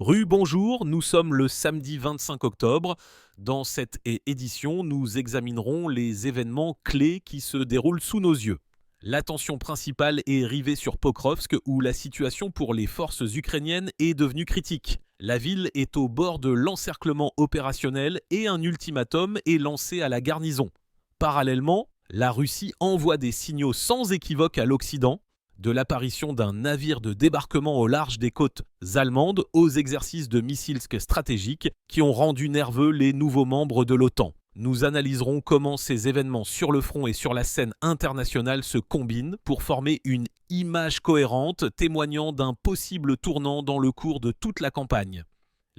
Bonjour, nous sommes le samedi 25 octobre. Dans cette édition, nous examinerons les événements clés qui se déroulent sous nos yeux. L'attention principale est rivée sur Pokrovsk où la situation pour les forces ukrainiennes est devenue critique. La ville est au bord de l'encerclement opérationnel et un ultimatum est lancé à la garnison. Parallèlement, la Russie envoie des signaux sans équivoque à l'Occident, de l'apparition d'un navire de débarquement au large des côtes allemandes aux exercices de missiles stratégiques qui ont rendu nerveux les nouveaux membres de l'OTAN. Nous analyserons comment ces événements sur le front et sur la scène internationale se combinent pour former une image cohérente témoignant d'un possible tournant dans le cours de toute la campagne.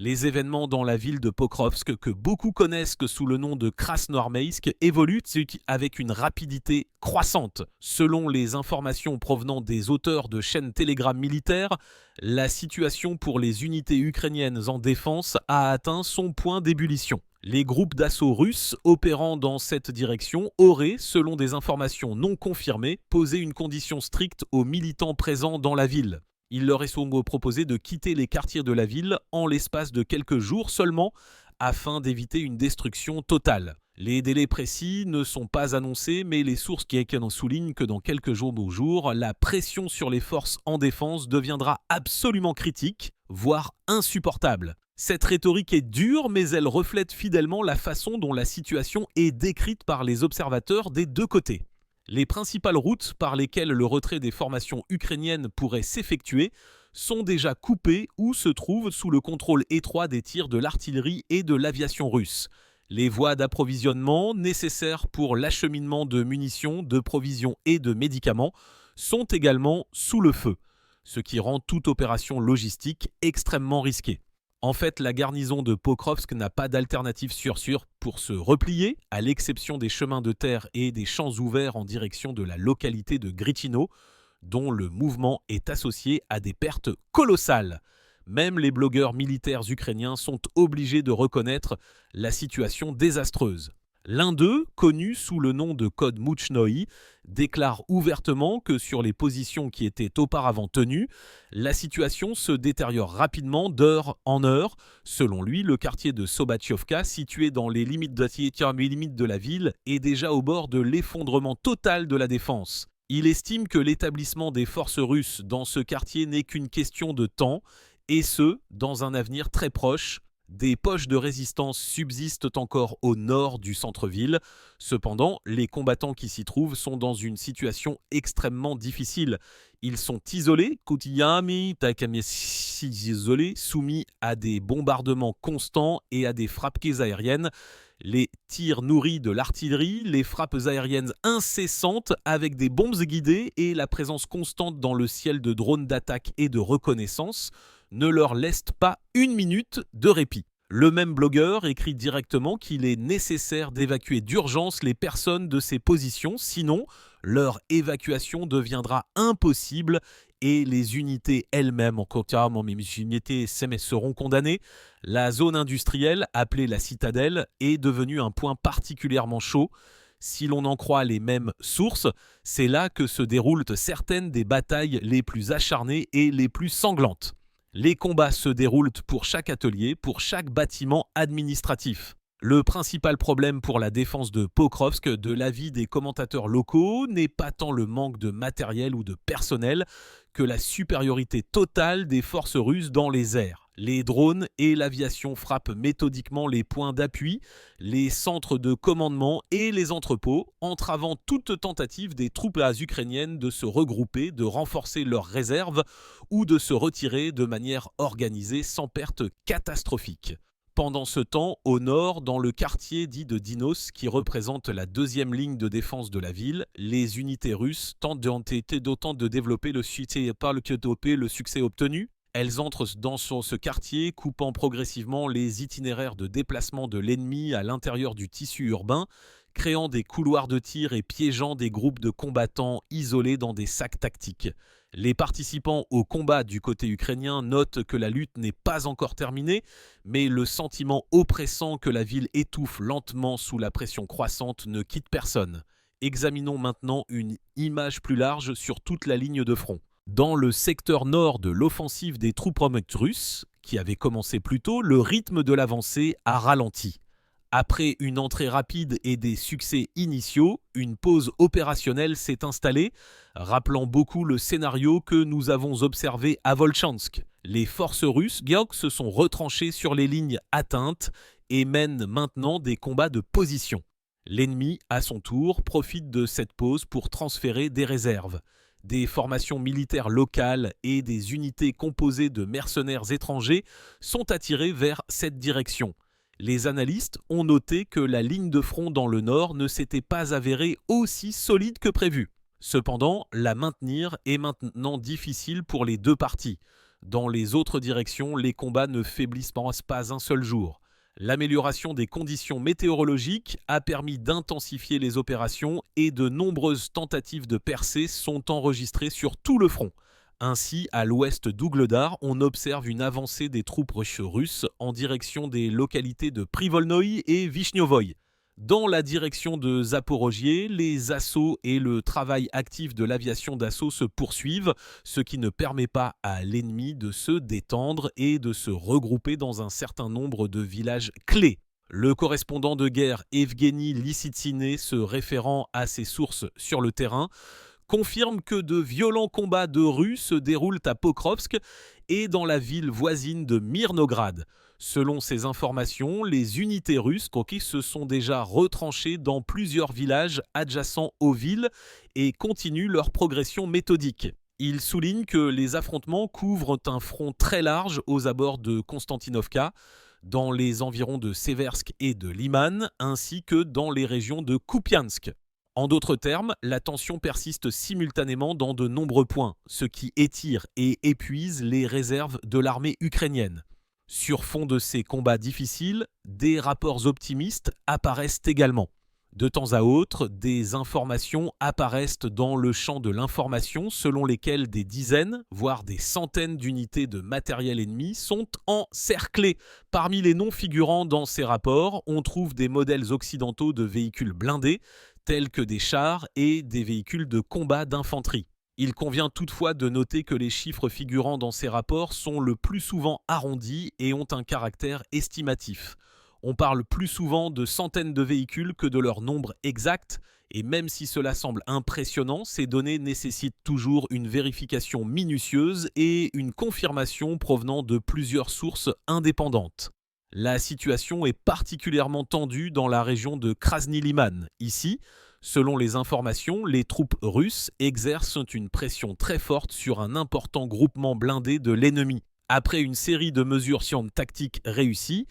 Les événements dans la ville de Pokrovsk, que beaucoup connaissent sous le nom de Krasnoarmeysk, évoluent avec une rapidité croissante. Selon les informations provenant des auteurs de chaînes Telegram militaires, la situation pour les unités ukrainiennes en défense a atteint son point d'ébullition. Les groupes d'assaut russes opérant dans cette direction auraient, selon des informations non confirmées, posé une condition stricte aux militants présents dans la ville. Il leur est souvent proposé de quitter les quartiers de la ville en l'espace de quelques jours seulement afin d'éviter une destruction totale. Les délais précis ne sont pas annoncés, mais les sources qui en soulignent que dans quelques jours, la pression sur les forces en défense deviendra absolument critique, voire insupportable. Cette rhétorique est dure, mais elle reflète fidèlement la façon dont la situation est décrite par les observateurs des deux côtés. Les principales routes par lesquelles le retrait des formations ukrainiennes pourrait s'effectuer sont déjà coupées ou se trouvent sous le contrôle étroit des tirs de l'artillerie et de l'aviation russe. Les voies d'approvisionnement nécessaires pour l'acheminement de munitions, de provisions et de médicaments sont également sous le feu, ce qui rend toute opération logistique extrêmement risquée. En fait, la garnison de Pokrovsk n'a pas d'alternative sûre pour se replier, à l'exception des chemins de terre et des champs ouverts en direction de la localité de Gritino, dont le mouvement est associé à des pertes colossales. Même les blogueurs militaires ukrainiens sont obligés de reconnaître la situation désastreuse. L'un d'eux, connu sous le nom de code Mouchnoi, déclare ouvertement que sur les positions qui étaient auparavant tenues, la situation se détériore rapidement d'heure en heure. Selon lui, le quartier de Sobatchovka, situé dans les limites de la ville, est déjà au bord de l'effondrement total de la défense. Il estime que l'établissement des forces russes dans ce quartier n'est qu'une question de temps, et ce, dans un avenir très proche. Des poches de résistance subsistent encore au nord du centre-ville. Cependant, les combattants qui s'y trouvent sont dans une situation extrêmement difficile. Ils sont isolés, soumis à des bombardements constants et à des frappes aériennes. Les tirs nourris de l'artillerie, les frappes aériennes incessantes avec des bombes guidées et la présence constante dans le ciel de drones d'attaque et de reconnaissance ne leur laisse pas une minute de répit. Le même blogueur écrit directement qu'il est nécessaire d'évacuer d'urgence les personnes de ces positions, sinon leur évacuation deviendra impossible et les unités elles-mêmes seront condamnées. La zone industrielle, appelée la citadelle, est devenue un point particulièrement chaud. Si l'on en croit les mêmes sources, c'est là que se déroulent certaines des batailles les plus acharnées et les plus sanglantes. Les combats se déroulent pour chaque atelier, pour chaque bâtiment administratif. Le principal problème pour la défense de Pokrovsk, de l'avis des commentateurs locaux, n'est pas tant le manque de matériel ou de personnel que la supériorité totale des forces russes dans les airs. Les drones et l'aviation frappent méthodiquement les points d'appui, les centres de commandement et les entrepôts, entravant toute tentative des troupes ukrainiennes de se regrouper, de renforcer leurs réserves ou de se retirer de manière organisée sans perte catastrophique. Pendant ce temps, au nord, dans le quartier dit de Dinos, qui représente la deuxième ligne de défense de la ville, les unités russes tentent de développer le succès obtenu. Elles entrent dans ce quartier, coupant progressivement les itinéraires de déplacement de l'ennemi à l'intérieur du tissu urbain, créant des couloirs de tir et piégeant des groupes de combattants isolés dans des sacs tactiques. Les participants au combat du côté ukrainien notent que la lutte n'est pas encore terminée, mais le sentiment oppressant que la ville étouffe lentement sous la pression croissante ne quitte personne. Examinons maintenant une image plus large sur toute la ligne de front. Dans le secteur nord de l'offensive des troupes russes, qui avait commencé plus tôt, le rythme de l'avancée a ralenti. Après une entrée rapide et des succès initiaux, une pause opérationnelle s'est installée, rappelant beaucoup le scénario que nous avons observé à Volchansk. Les forces russes se sont retranchées sur les lignes atteintes et mènent maintenant des combats de position. L'ennemi, à son tour, profite de cette pause pour transférer des réserves. Des formations militaires locales et des unités composées de mercenaires étrangers sont attirées vers cette direction. Les analystes ont noté que la ligne de front dans le nord ne s'était pas avérée aussi solide que prévu. Cependant, la maintenir est maintenant difficile pour les deux parties. Dans les autres directions, les combats ne faiblissent pas un seul jour. L'amélioration des conditions météorologiques a permis d'intensifier les opérations et de nombreuses tentatives de percée sont enregistrées sur tout le front. Ainsi, à l'ouest d'Ougledar, on observe une avancée des troupes russes en direction des localités de Privolnoï et Vishniovoï. Dans la direction de Zaporogier, les assauts et le travail actif de l'aviation d'assaut se poursuivent, ce qui ne permet pas à l'ennemi de se détendre et de se regrouper dans un certain nombre de villages clés. Le correspondant de guerre Evgeny Lissitsine, se référant à ses sources sur le terrain, confirme que de violents combats de Russes se déroulent à Pokrovsk et dans la ville voisine de Mirnograd. Selon ces informations, les unités russes se sont déjà retranchées dans plusieurs villages adjacents aux villes et continuent leur progression méthodique. Il souligne que les affrontements couvrent un front très large aux abords de Konstantinovka, dans les environs de Seversk et de Liman, ainsi que dans les régions de Kupiansk. En d'autres termes, la tension persiste simultanément dans de nombreux points, ce qui étire et épuise les réserves de l'armée ukrainienne. Sur fond de ces combats difficiles, des rapports optimistes apparaissent également. De temps à autre, des informations apparaissent dans le champ de l'information selon lesquelles des dizaines, voire des centaines d'unités de matériel ennemi sont encerclées. Parmi les noms figurants dans ces rapports, on trouve des modèles occidentaux de véhicules blindés, tels que des chars et des véhicules de combat d'infanterie. Il convient toutefois de noter que les chiffres figurant dans ces rapports sont le plus souvent arrondis et ont un caractère estimatif. On parle plus souvent de centaines de véhicules que de leur nombre exact, et même si cela semble impressionnant, ces données nécessitent toujours une vérification minutieuse et une confirmation provenant de plusieurs sources indépendantes. La situation est particulièrement tendue dans la région de Krasny Liman. Ici, selon les informations, les troupes russes exercent une pression très forte sur un important groupement blindé de l'ennemi. Après une série de mesures tactiques réussies,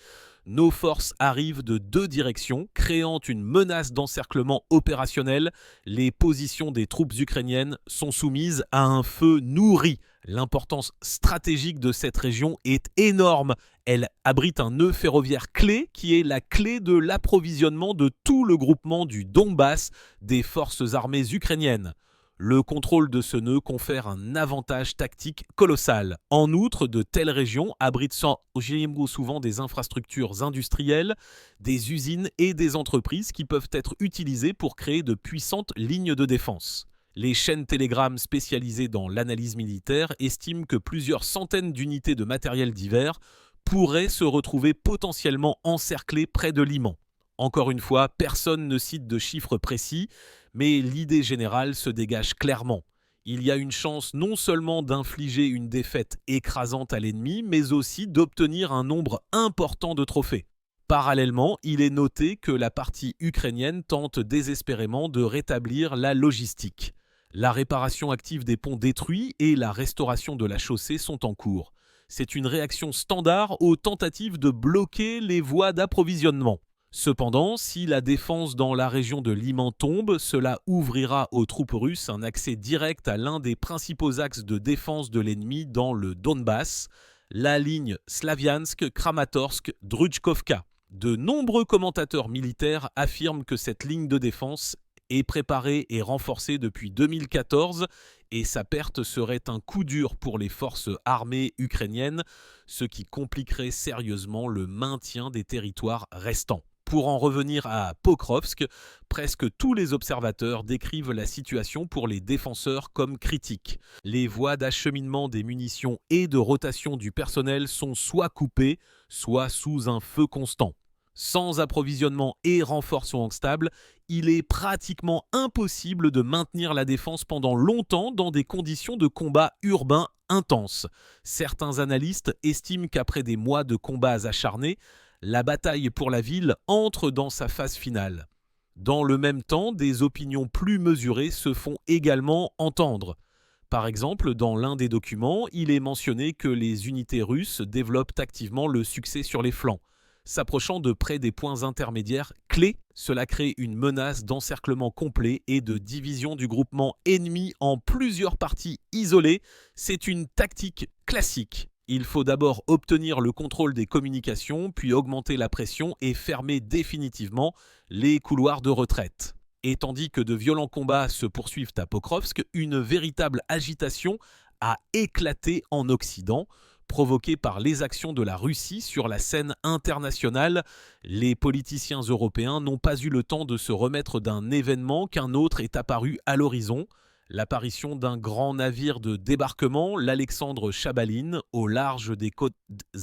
nos forces arrivent de deux directions, créant une menace d'encerclement opérationnel. Les positions des troupes ukrainiennes sont soumises à un feu nourri. L'importance stratégique de cette région est énorme. Elle abrite un nœud ferroviaire clé qui est la clé de l'approvisionnement de tout le groupement du Donbass des forces armées ukrainiennes. Le contrôle de ce nœud confère un avantage tactique colossal. En outre, de telles régions abritent souvent des infrastructures industrielles, des usines et des entreprises qui peuvent être utilisées pour créer de puissantes lignes de défense. Les chaînes Telegram spécialisées dans l'analyse militaire estiment que plusieurs centaines d'unités de matériel divers pourraient se retrouver potentiellement encerclées près de Liman. Encore une fois, personne ne cite de chiffres précis, mais l'idée générale se dégage clairement. Il y a une chance non seulement d'infliger une défaite écrasante à l'ennemi, mais aussi d'obtenir un nombre important de trophées. Parallèlement, il est noté que la partie ukrainienne tente désespérément de rétablir la logistique. La réparation active des ponts détruits et la restauration de la chaussée sont en cours. C'est une réaction standard aux tentatives de bloquer les voies d'approvisionnement. Cependant, si la défense dans la région de Liman tombe, cela ouvrira aux troupes russes un accès direct à l'un des principaux axes de défense de l'ennemi dans le Donbass, la ligne Slaviansk-Kramatorsk-Drutchkovka. De nombreux commentateurs militaires affirment que cette ligne de défense est préparée et renforcée depuis 2014 et sa perte serait un coup dur pour les forces armées ukrainiennes, ce qui compliquerait sérieusement le maintien des territoires restants. Pour en revenir à Pokrovsk, presque tous les observateurs décrivent la situation pour les défenseurs comme critique. Les voies d'acheminement des munitions et de rotation du personnel sont soit coupées, soit sous un feu constant. Sans approvisionnement et renforcement stable, il est pratiquement impossible de maintenir la défense pendant longtemps dans des conditions de combat urbain intenses. Certains analystes estiment qu'après des mois de combats acharnés, la bataille pour la ville entre dans sa phase finale. Dans le même temps, des opinions plus mesurées se font également entendre. Par exemple, dans l'un des documents, il est mentionné que les unités russes développent activement le succès sur les flancs. S'approchant de près des points intermédiaires clés, cela crée une menace d'encerclement complet et de division du groupement ennemi en plusieurs parties isolées. C'est une tactique classique. Il faut d'abord obtenir le contrôle des communications, puis augmenter la pression et fermer définitivement les couloirs de retraite. Et tandis que de violents combats se poursuivent à Pokrovsk, une véritable agitation a éclaté en Occident, provoquée par les actions de la Russie sur la scène internationale. Les politiciens européens n'ont pas eu le temps de se remettre d'un événement qu'un autre est apparu à l'horizon. L'apparition d'un grand navire de débarquement, l'Alexandre Chabalin, au large des côtes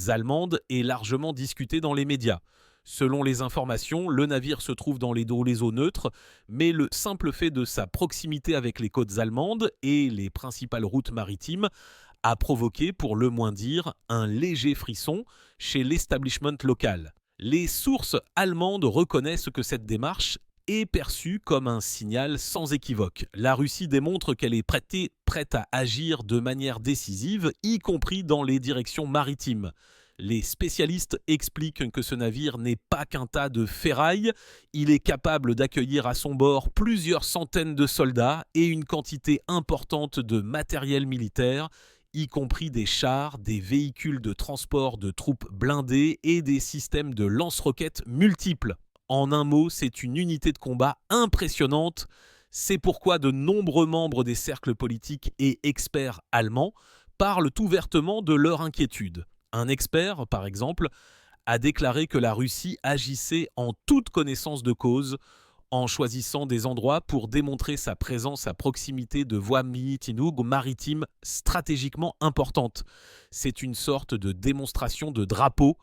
allemandes, est largement discuté dans les médias. Selon les informations, le navire se trouve dans les eaux neutres, mais le simple fait de sa proximité avec les côtes allemandes et les principales routes maritimes a provoqué, pour le moins dire, un léger frisson chez l'establishment local. Les sources allemandes reconnaissent que cette démarche est perçue comme un signal sans équivoque. La Russie démontre qu'elle est prête à agir de manière décisive, y compris dans les directions maritimes. Les spécialistes expliquent que ce navire n'est pas qu'un tas de ferraille, il est capable d'accueillir à son bord plusieurs centaines de soldats et une quantité importante de matériel militaire, y compris des chars, des véhicules de transport de troupes blindées et des systèmes de lance-roquettes multiples. En un mot, c'est une unité de combat impressionnante. C'est pourquoi de nombreux membres des cercles politiques et experts allemands parlent ouvertement de leur inquiétude. Un expert, par exemple, a déclaré que la Russie agissait en toute connaissance de cause, en choisissant des endroits pour démontrer sa présence à proximité de voies maritimes stratégiquement importantes. C'est une sorte de démonstration de drapeau.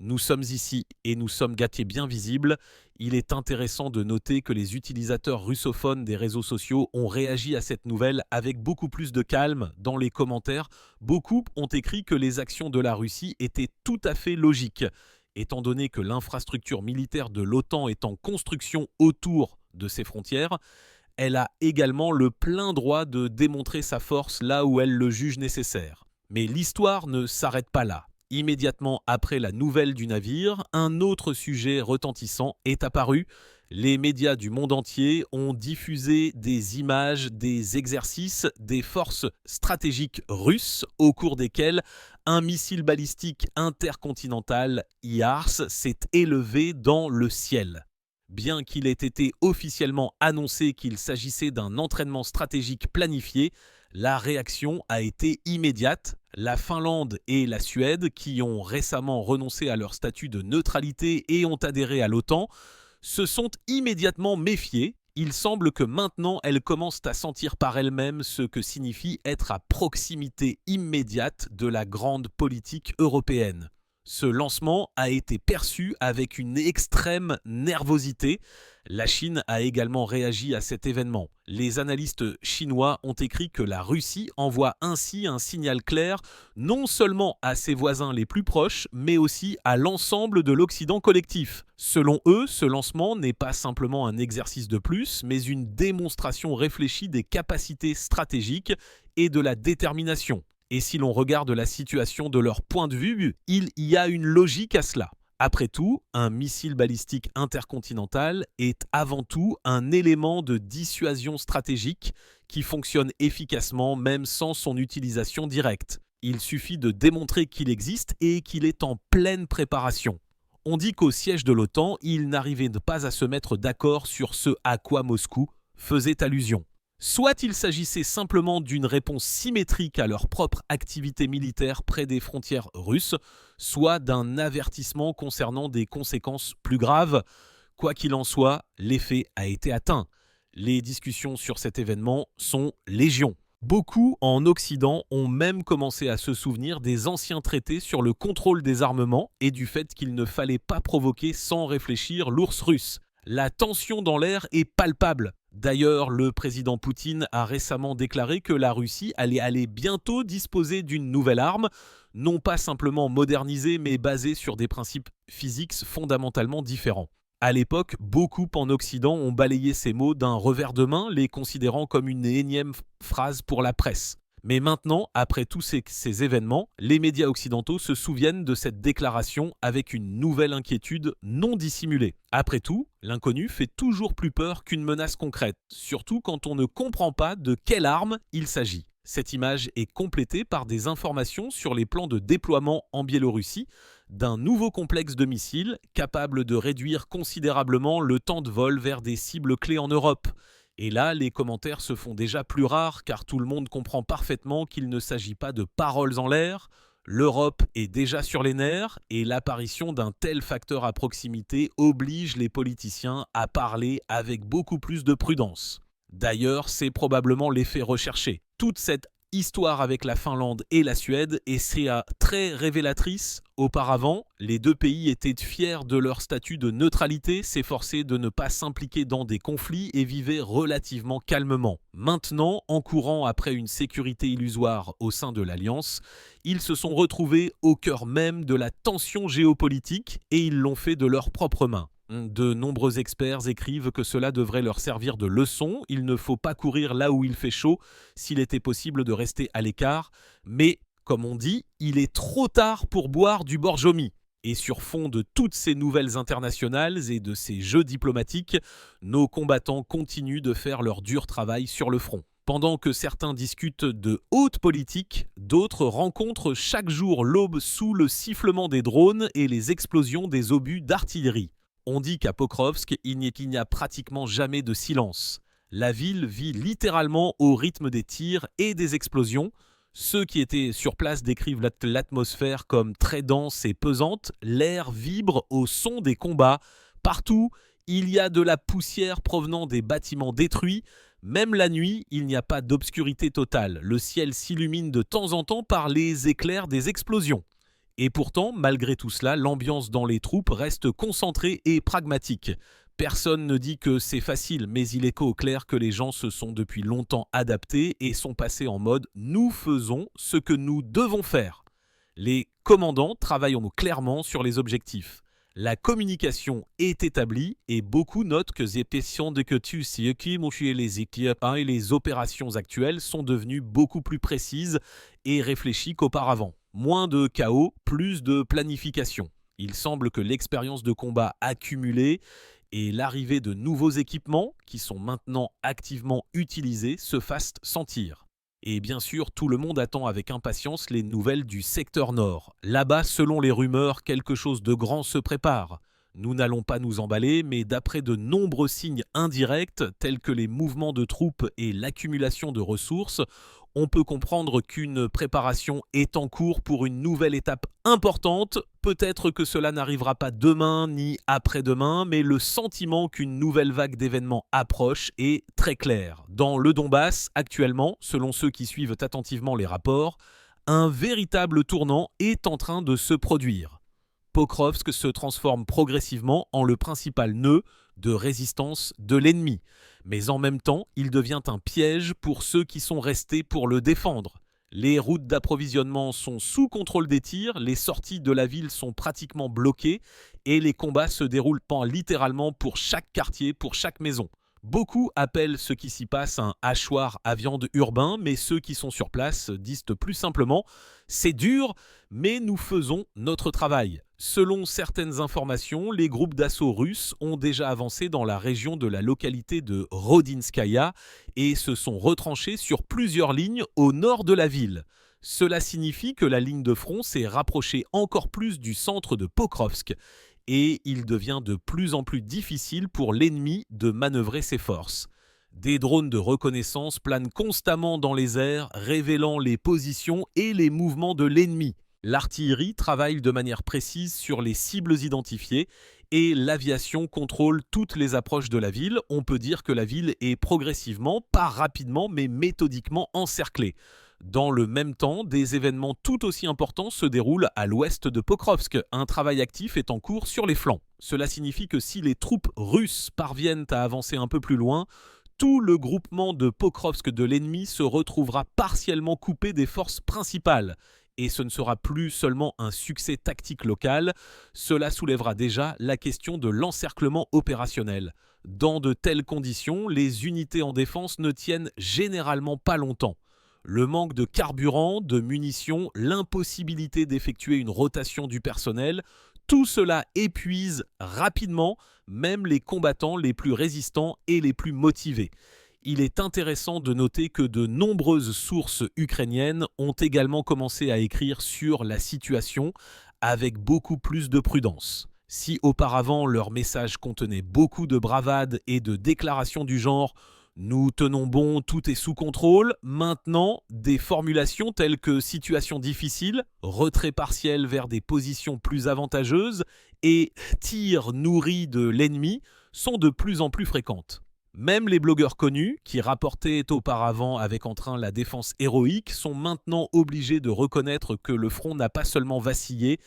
Nous sommes ici et nous sommes gâtés bien visibles. Il est intéressant de noter que les utilisateurs russophones des réseaux sociaux ont réagi à cette nouvelle avec beaucoup plus de calme dans les commentaires. Beaucoup ont écrit que les actions de la Russie étaient tout à fait logiques. Étant donné que l'infrastructure militaire de l'OTAN est en construction autour de ses frontières, elle a également le plein droit de démontrer sa force là où elle le juge nécessaire. Mais l'histoire ne s'arrête pas là. Immédiatement après la nouvelle du navire, un autre sujet retentissant est apparu. Les médias du monde entier ont diffusé des images des exercices des forces stratégiques russes au cours desquels un missile balistique intercontinental HIMARS s'est élevé dans le ciel. Bien qu'il ait été officiellement annoncé qu'il s'agissait d'un entraînement stratégique planifié, la réaction a été immédiate. La Finlande et la Suède, qui ont récemment renoncé à leur statut de neutralité et ont adhéré à l'OTAN, se sont immédiatement méfiées. Il semble que maintenant elles commencent à sentir par elles-mêmes ce que signifie être à proximité immédiate de la grande politique européenne. Ce lancement a été perçu avec une extrême nervosité. La Chine a également réagi à cet événement. Les analystes chinois ont écrit que la Russie envoie ainsi un signal clair non seulement à ses voisins les plus proches, mais aussi à l'ensemble de l'Occident collectif. Selon eux, ce lancement n'est pas simplement un exercice de plus, mais une démonstration réfléchie des capacités stratégiques et de la détermination. Et si l'on regarde la situation de leur point de vue, il y a une logique à cela. Après tout, un missile balistique intercontinental est avant tout un élément de dissuasion stratégique qui fonctionne efficacement même sans son utilisation directe. Il suffit de démontrer qu'il existe et qu'il est en pleine préparation. On dit qu'au siège de l'OTAN, ils n'arrivaient pas à se mettre d'accord sur ce à quoi Moscou faisait allusion. Soit il s'agissait simplement d'une réponse symétrique à leur propre activité militaire près des frontières russes, soit d'un avertissement concernant des conséquences plus graves. Quoi qu'il en soit, l'effet a été atteint. Les discussions sur cet événement sont légion. Beaucoup en Occident ont même commencé à se souvenir des anciens traités sur le contrôle des armements et du fait qu'il ne fallait pas provoquer sans réfléchir l'ours russe. La tension dans l'air est palpable. D'ailleurs, le président Poutine a récemment déclaré que la Russie allait bientôt disposer d'une nouvelle arme, non pas simplement modernisée mais basée sur des principes physiques fondamentalement différents. À l'époque, beaucoup en Occident ont balayé ces mots d'un revers de main, les considérant comme une énième phrase pour la presse. Mais maintenant, après tous ces événements, les médias occidentaux se souviennent de cette déclaration avec une nouvelle inquiétude non dissimulée. Après tout, l'inconnu fait toujours plus peur qu'une menace concrète, surtout quand on ne comprend pas de quelle arme il s'agit. Cette image est complétée par des informations sur les plans de déploiement en Biélorussie d'un nouveau complexe de missiles capable de réduire considérablement le temps de vol vers des cibles clés en Europe. Et là, les commentaires se font déjà plus rares car tout le monde comprend parfaitement qu'il ne s'agit pas de paroles en l'air. L'Europe est déjà sur les nerfs et l'apparition d'un tel facteur à proximité oblige les politiciens à parler avec beaucoup plus de prudence. D'ailleurs, c'est probablement l'effet recherché. Toute cette histoire avec la Finlande et la Suède est très révélatrice. Auparavant, les deux pays étaient fiers de leur statut de neutralité, s'efforçaient de ne pas s'impliquer dans des conflits et vivaient relativement calmement. Maintenant, en courant après une sécurité illusoire au sein de l'Alliance, ils se sont retrouvés au cœur même de la tension géopolitique et ils l'ont fait de leurs propres mains. De nombreux experts écrivent que cela devrait leur servir de leçon. Il ne faut pas courir là où il fait chaud, s'il était possible de rester à l'écart. Mais, comme on dit, il est trop tard pour boire du Borjomi. Et sur fond de toutes ces nouvelles internationales et de ces jeux diplomatiques, nos combattants continuent de faire leur dur travail sur le front. Pendant que certains discutent de haute politique, d'autres rencontrent chaque jour l'aube sous le sifflement des drones et les explosions des obus d'artillerie. On dit qu'à Pokrovsk, il n'y a pratiquement jamais de silence. La ville vit littéralement au rythme des tirs et des explosions. Ceux qui étaient sur place décrivent l'atmosphère comme très dense et pesante. L'air vibre au son des combats. Partout, il y a de la poussière provenant des bâtiments détruits. Même la nuit, il n'y a pas d'obscurité totale. Le ciel s'illumine de temps en temps par les éclairs des explosions. Et pourtant, malgré tout cela, l'ambiance dans les troupes reste concentrée et pragmatique. Personne ne dit que c'est facile, mais il est clair que les gens se sont depuis longtemps adaptés et sont passés en mode « nous faisons ce que nous devons faire ». Les commandants travaillent clairement sur les objectifs. La communication est établie et beaucoup notent que les opérations actuelles sont devenues beaucoup plus précises et réfléchies qu'auparavant. Moins de chaos, plus de planification. Il semble que l'expérience de combat accumulée et l'arrivée de nouveaux équipements, qui sont maintenant activement utilisés, se fassent sentir. Et bien sûr, tout le monde attend avec impatience les nouvelles du secteur nord. Là-bas, selon les rumeurs, quelque chose de grand se prépare. Nous n'allons pas nous emballer, mais d'après de nombreux signes indirects, tels que les mouvements de troupes et l'accumulation de ressources, on peut comprendre qu'une préparation est en cours pour une nouvelle étape importante. Peut-être que cela n'arrivera pas demain ni après-demain, mais le sentiment qu'une nouvelle vague d'événements approche est très clair. Dans le Donbass, actuellement, selon ceux qui suivent attentivement les rapports, un véritable tournant est en train de se produire. Pokrovsk se transforme progressivement en le principal nœud de résistance de l'ennemi. Mais en même temps, il devient un piège pour ceux qui sont restés pour le défendre. Les routes d'approvisionnement sont sous contrôle des tirs, les sorties de la ville sont pratiquement bloquées et les combats se déroulent littéralement pour chaque quartier, pour chaque maison. Beaucoup appellent ce qui s'y passe un hachoir à viande urbain, mais ceux qui sont sur place disent plus simplement « c'est dur, mais nous faisons notre travail ». Selon certaines informations, les groupes d'assaut russes ont déjà avancé dans la région de la localité de Rodinskaya et se sont retranchés sur plusieurs lignes au nord de la ville. Cela signifie que la ligne de front s'est rapprochée encore plus du centre de Pokrovsk et il devient de plus en plus difficile pour l'ennemi de manœuvrer ses forces. Des drones de reconnaissance planent constamment dans les airs, révélant les positions et les mouvements de l'ennemi. L'artillerie travaille de manière précise sur les cibles identifiées et l'aviation contrôle toutes les approches de la ville. On peut dire que la ville est progressivement, pas rapidement, mais méthodiquement encerclée. Dans le même temps, des événements tout aussi importants se déroulent à l'ouest de Pokrovsk. Un travail actif est en cours sur les flancs. Cela signifie que si les troupes russes parviennent à avancer un peu plus loin, tout le groupement de Pokrovsk de l'ennemi se retrouvera partiellement coupé des forces principales. Et ce ne sera plus seulement un succès tactique local, cela soulèvera déjà la question de l'encerclement opérationnel. Dans de telles conditions, les unités en défense ne tiennent généralement pas longtemps. Le manque de carburant, de munitions, l'impossibilité d'effectuer une rotation du personnel, tout cela épuise rapidement même les combattants les plus résistants et les plus motivés. Il est intéressant de noter que de nombreuses sources ukrainiennes ont également commencé à écrire sur la situation avec beaucoup plus de prudence. Si auparavant leur message contenait beaucoup de bravade et de déclarations du genre « Nous tenons bon, tout est sous contrôle », maintenant des formulations telles que « situation difficile »,« retrait partiel vers des positions plus avantageuses » et « tir nourri de l'ennemi » sont de plus en plus fréquentes. Même les blogueurs connus, qui rapportaient auparavant avec entrain la défense héroïque, sont maintenant obligés de reconnaître que le front n'a pas seulement vacillé,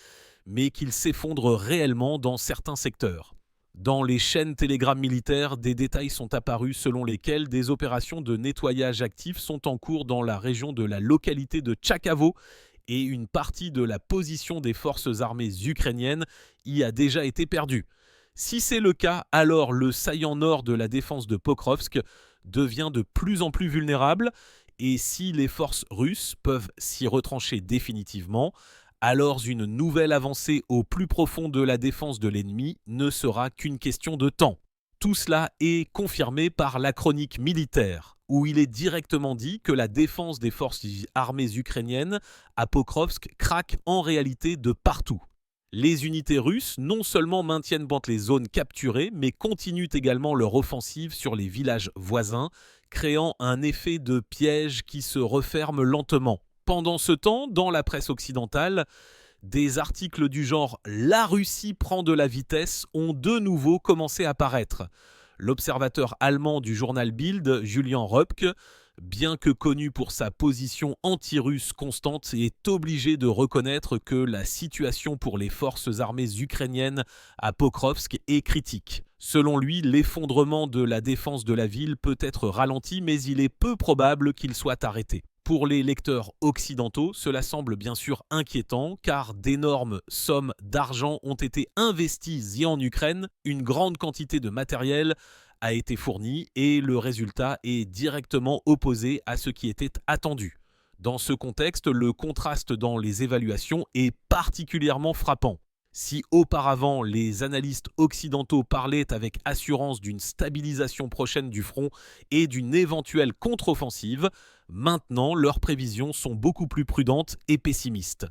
mais qu'il s'effondre réellement dans certains secteurs. Dans les chaînes Telegram militaires, des détails sont apparus selon lesquels des opérations de nettoyage actifs sont en cours dans la région de la localité de Tchakavo et une partie de la position des forces armées ukrainiennes y a déjà été perdue. Si c'est le cas, alors le saillant nord de la défense de Pokrovsk devient de plus en plus vulnérable et si les forces russes peuvent s'y retrancher définitivement, alors une nouvelle avancée au plus profond de la défense de l'ennemi ne sera qu'une question de temps. Tout cela est confirmé par la chronique militaire, où il est directement dit que la défense des forces armées ukrainiennes à Pokrovsk craque en réalité de partout. Les unités russes non seulement maintiennent les zones capturées, mais continuent également leur offensive sur les villages voisins, créant un effet de piège qui se referme lentement. Pendant ce temps, dans la presse occidentale, des articles du genre « La Russie prend de la vitesse » ont de nouveau commencé à paraître. L'observateur allemand du journal Bild, Julian Röpke, bien que connu pour sa position anti-russe constante, est obligé de reconnaître que la situation pour les forces armées ukrainiennes à Pokrovsk est critique. Selon lui, l'effondrement de la défense de la ville peut être ralenti, mais il est peu probable qu'il soit arrêté. Pour les lecteurs occidentaux, cela semble bien sûr inquiétant car d'énormes sommes d'argent ont été investies en Ukraine, une grande quantité de matériel a été fournie et le résultat est directement opposé à ce qui était attendu. Dans ce contexte, le contraste dans les évaluations est particulièrement frappant. Si auparavant les analystes occidentaux parlaient avec assurance d'une stabilisation prochaine du front et d'une éventuelle contre-offensive, maintenant leurs prévisions sont beaucoup plus prudentes et pessimistes.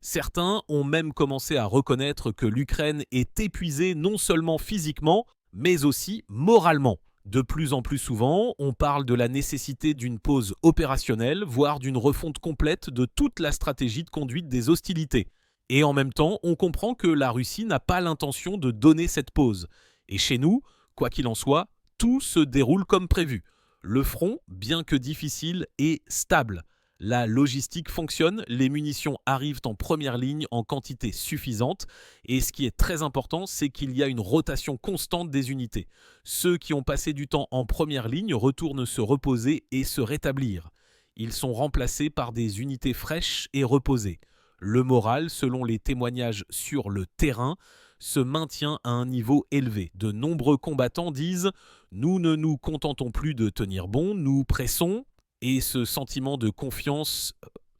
Certains ont même commencé à reconnaître que l'Ukraine est épuisée non seulement physiquement, mais aussi moralement. De plus en plus souvent, on parle de la nécessité d'une pause opérationnelle, voire d'une refonte complète de toute la stratégie de conduite des hostilités. Et en même temps, on comprend que la Russie n'a pas l'intention de donner cette pause. Et chez nous, quoi qu'il en soit, tout se déroule comme prévu. Le front, bien que difficile, est stable. La logistique fonctionne, les munitions arrivent en première ligne en quantité suffisante et ce qui est très important, c'est qu'il y a une rotation constante des unités. Ceux qui ont passé du temps en première ligne retournent se reposer et se rétablir. Ils sont remplacés par des unités fraîches et reposées. Le moral, selon les témoignages sur le terrain, se maintient à un niveau élevé. De nombreux combattants disent « Nous ne nous contentons plus de tenir bon, nous pressons ». Et ce sentiment de confiance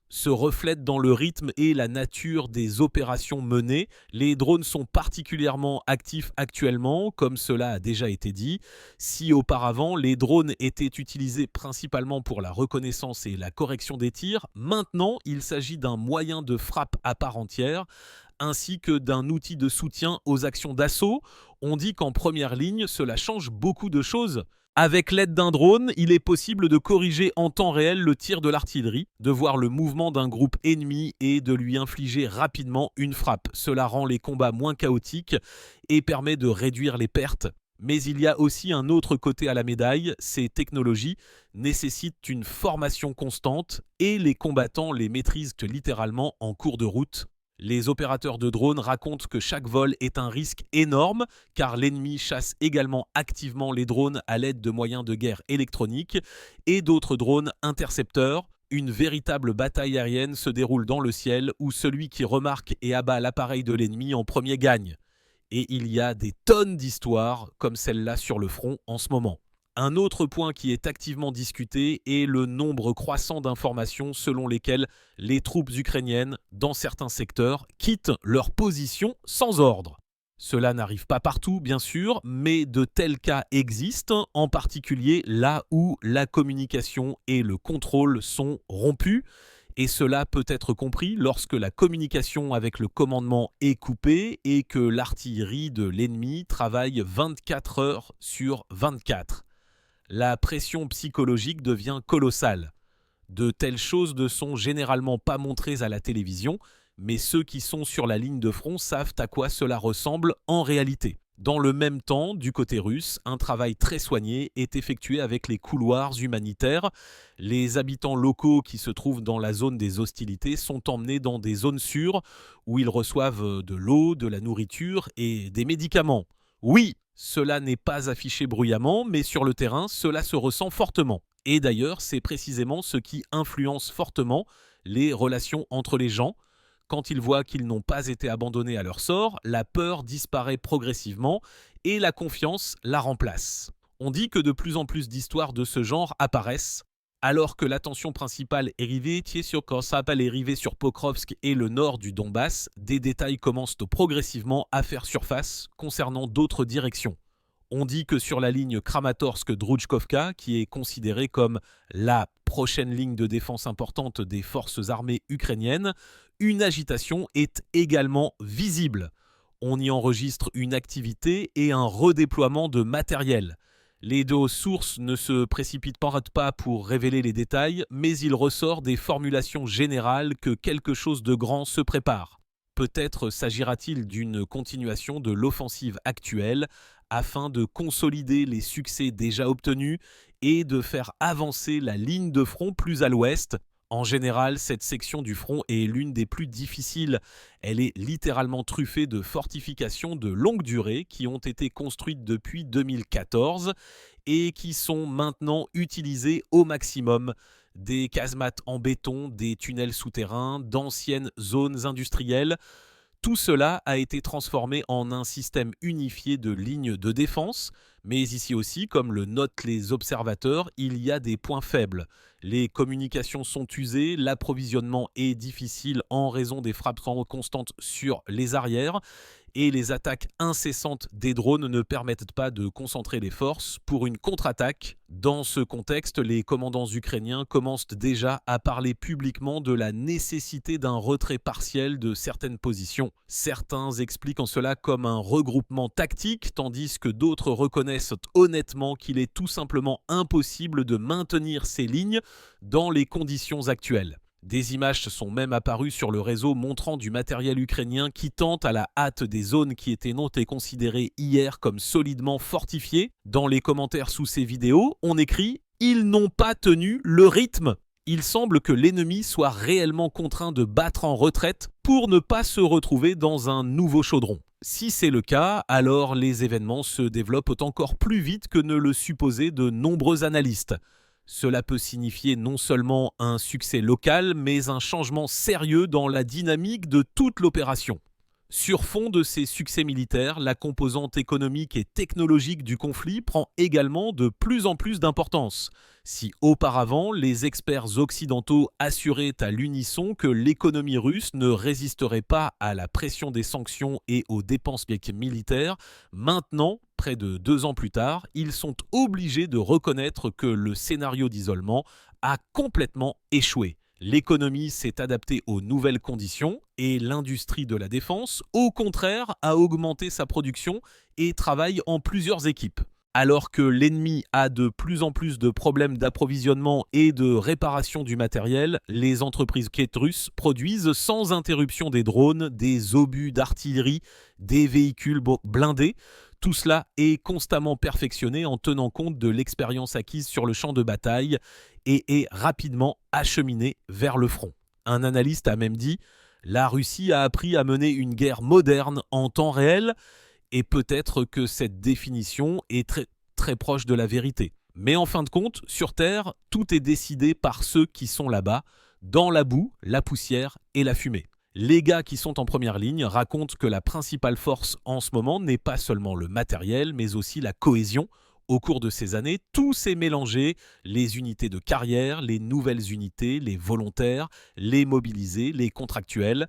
se reflète dans le rythme et la nature des opérations menées. Les drones sont particulièrement actifs actuellement, comme cela a déjà été dit. Si auparavant, les drones étaient utilisés principalement pour la reconnaissance et la correction des tirs, maintenant il s'agit d'un moyen de frappe à part entière, ainsi que d'un outil de soutien aux actions d'assaut. On dit qu'en première ligne, cela change beaucoup de choses. Avec l'aide d'un drone, il est possible de corriger en temps réel le tir de l'artillerie, de voir le mouvement d'un groupe ennemi et de lui infliger rapidement une frappe. Cela rend les combats moins chaotiques et permet de réduire les pertes. Mais il y a aussi un autre côté à la médaille, ces technologies nécessitent une formation constante et les combattants les maîtrisent littéralement en cours de route. Les opérateurs de drones racontent que chaque vol est un risque énorme car l'ennemi chasse également activement les drones à l'aide de moyens de guerre électroniques et d'autres drones intercepteurs. Une véritable bataille aérienne se déroule dans le ciel où celui qui remarque et abat l'appareil de l'ennemi en premier gagne. Et il y a des tonnes d'histoires comme celle-là sur le front en ce moment. Un autre point qui est activement discuté est le nombre croissant d'informations selon lesquelles les troupes ukrainiennes, dans certains secteurs, quittent leur position sans ordre. Cela n'arrive pas partout, bien sûr, mais de tels cas existent, en particulier là où la communication et le contrôle sont rompus. Et cela peut être compris lorsque la communication avec le commandement est coupée et que l'artillerie de l'ennemi travaille 24 heures sur 24. La pression psychologique devient colossale. De telles choses ne sont généralement pas montrées à la télévision, mais ceux qui sont sur la ligne de front savent à quoi cela ressemble en réalité. Dans le même temps, du côté russe, un travail très soigné est effectué avec les couloirs humanitaires. Les habitants locaux qui se trouvent dans la zone des hostilités sont emmenés dans des zones sûres où ils reçoivent de l'eau, de la nourriture et des médicaments. Oui, cela n'est pas affiché bruyamment, mais sur le terrain, cela se ressent fortement. Et d'ailleurs, c'est précisément ce qui influence fortement les relations entre les gens. Quand ils voient qu'ils n'ont pas été abandonnés à leur sort, la peur disparaît progressivement et la confiance la remplace. On dit que de plus en plus d'histoires de ce genre apparaissent. Alors que l'attention principale est rivée sur Pokrovsk et le nord du Donbass, des détails commencent progressivement à faire surface concernant d'autres directions. On dit que sur la ligne Kramatorsk-Droujkovka, qui est considérée comme la prochaine ligne de défense importante des forces armées ukrainiennes, une agitation est également visible. On y enregistre une activité et un redéploiement de matériel. Les deux sources ne se précipitent pas pour révéler les détails, mais il ressort des formulations générales que quelque chose de grand se prépare. Peut-être s'agira-t-il d'une continuation de l'offensive actuelle afin de consolider les succès déjà obtenus et de faire avancer la ligne de front plus à l'ouest. En général, cette section du front est l'une des plus difficiles. Elle est littéralement truffée de fortifications de longue durée qui ont été construites depuis 2014 et qui sont maintenant utilisées au maximum. Des casemates en béton, des tunnels souterrains, d'anciennes zones industrielles. Tout cela a été transformé en un système unifié de lignes de défense, mais ici aussi, comme le notent les observateurs, il y a des points faibles. Les communications sont usées, l'approvisionnement est difficile en raison des frappes constantes sur les arrières, et les attaques incessantes des drones ne permettent pas de concentrer les forces pour une contre-attaque. Dans ce contexte, les commandants ukrainiens commencent déjà à parler publiquement de la nécessité d'un retrait partiel de certaines positions. Certains expliquent en cela comme un regroupement tactique, tandis que d'autres reconnaissent honnêtement qu'il est tout simplement impossible de maintenir ces lignes dans les conditions actuelles. Des images sont même apparues sur le réseau montrant du matériel ukrainien qui tente à la hâte des zones qui étaient notées et considérées hier comme solidement fortifiées. Dans les commentaires sous ces vidéos, on écrit « Ils n'ont pas tenu le rythme ». Il semble que l'ennemi soit réellement contraint de battre en retraite pour ne pas se retrouver dans un nouveau chaudron. Si c'est le cas, alors les événements se développent encore plus vite que ne le supposaient de nombreux analystes. Cela peut signifier non seulement un succès local, mais un changement sérieux dans la dynamique de toute l'opération. Sur fond de ces succès militaires, la composante économique et technologique du conflit prend également de plus en plus d'importance. Si auparavant, les experts occidentaux assuraient à l'unisson que l'économie russe ne résisterait pas à la pression des sanctions et aux dépenses militaires, maintenant, près de 2 ans plus tard, ils sont obligés de reconnaître que le scénario d'isolement a complètement échoué. L'économie s'est adaptée aux nouvelles conditions et l'industrie de la défense, au contraire, a augmenté sa production et travaille en plusieurs équipes. Alors que l'ennemi a de plus en plus de problèmes d'approvisionnement et de réparation du matériel, les entreprises russes produisent sans interruption des drones, des obus d'artillerie, des véhicules blindés. Tout cela est constamment perfectionné en tenant compte de l'expérience acquise sur le champ de bataille et est rapidement acheminé vers le front. Un analyste a même dit « La Russie a appris à mener une guerre moderne en temps réel », et peut-être que cette définition est très proche de la vérité. Mais en fin de compte, sur Terre, tout est décidé par ceux qui sont là-bas, dans la boue, la poussière et la fumée. Les gars qui sont en première ligne racontent que la principale force en ce moment n'est pas seulement le matériel, mais aussi la cohésion. Au cours de ces années, tout s'est mélangé, les unités de carrière, les nouvelles unités, les volontaires, les mobilisés, les contractuels.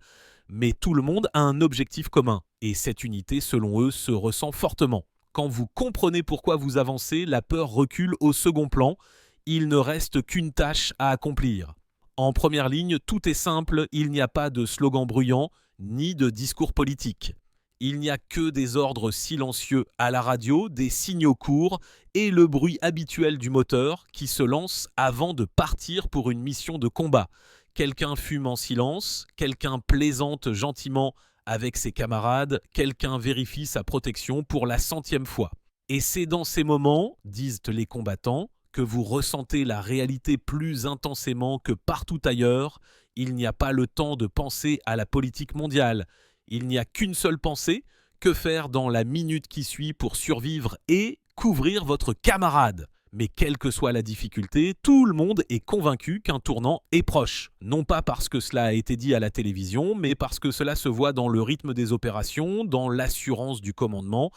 Mais tout le monde a un objectif commun, et cette unité, selon eux, se ressent fortement. Quand vous comprenez pourquoi vous avancez, la peur recule au second plan. Il ne reste qu'une tâche à accomplir. En première ligne, tout est simple, il n'y a pas de slogan bruyant, ni de discours politique. Il n'y a que des ordres silencieux à la radio, des signaux courts et le bruit habituel du moteur qui se lance avant de partir pour une mission de combat. Quelqu'un fume en silence, quelqu'un plaisante gentiment avec ses camarades, quelqu'un vérifie sa protection pour la 100e fois. Et c'est dans ces moments, disent les combattants, que vous ressentez la réalité plus intensément que partout ailleurs. Il n'y a pas le temps de penser à la politique mondiale. Il n'y a qu'une seule pensée, que faire dans la minute qui suit pour survivre et couvrir votre camarade. Mais quelle que soit la difficulté, tout le monde est convaincu qu'un tournant est proche. Non pas parce que cela a été dit à la télévision, mais parce que cela se voit dans le rythme des opérations, dans l'assurance du commandement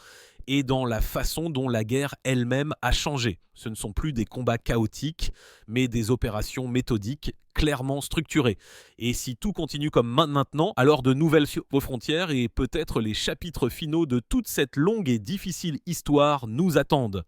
et dans la façon dont la guerre elle-même a changé. Ce ne sont plus des combats chaotiques, mais des opérations méthodiques, clairement structurées. Et si tout continue comme maintenant, alors de nouvelles frontières et peut-être les chapitres finaux de toute cette longue et difficile histoire nous attendent.